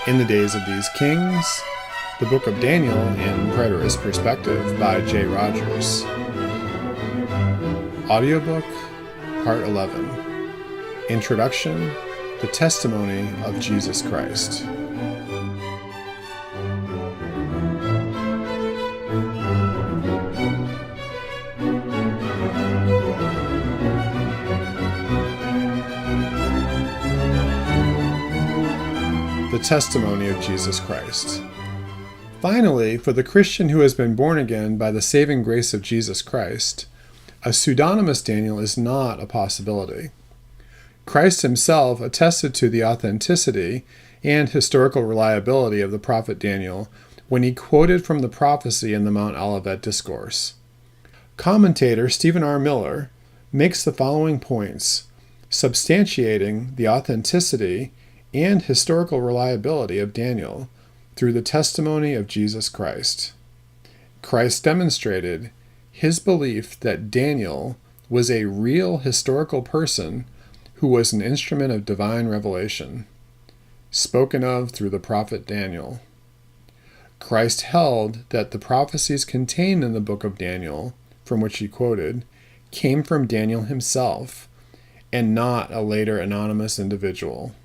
In the Days of These Kings, the Book of Daniel in Preterist Perspective by J. Rogers. Audiobook, Part 11. Introduction, The Testimony of Jesus Christ. The testimony of Jesus Christ. Finally, for the Christian who has been born again by the saving grace of Jesus Christ, a pseudonymous Daniel is not a possibility. Christ himself attested to the authenticity and historical reliability of the prophet Daniel when he quoted from the prophecy in the Mount Olivet Discourse. Commentator Stephen R. Miller makes the following points, substantiating the authenticity and historical reliability of Daniel through the testimony of Jesus Christ. Christ demonstrated his belief that Daniel was a real historical person who was an instrument of divine revelation, spoken of through the prophet Daniel. Christ held that the prophecies contained in the book of Daniel, from which he quoted, came from Daniel himself, and not a later anonymous individual.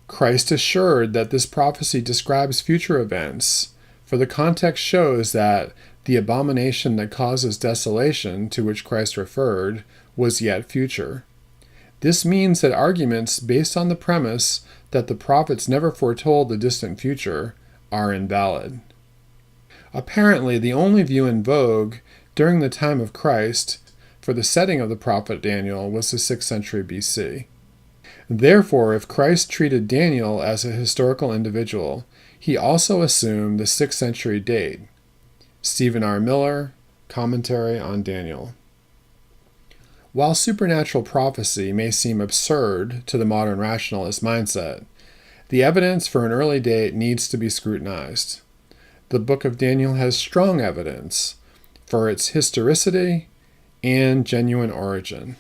Christ assured that this prophecy describes future events, for the context shows that the abomination that causes desolation to which Christ referred was yet future. This means that arguments based on the premise that the prophets never foretold the distant future are invalid. Apparently, the only view in vogue during the time of Christ for the setting of the prophet Daniel was the 6th century BC. Therefore, if Christ treated Daniel as a historical individual, he also assumed the 6th century date. Stephen R. Miller, Commentary on Daniel. While supernatural prophecy may seem absurd to the modern rationalist mindset, the evidence for an early date needs to be scrutinized. The book of Daniel has strong evidence for its historicity and genuine origin.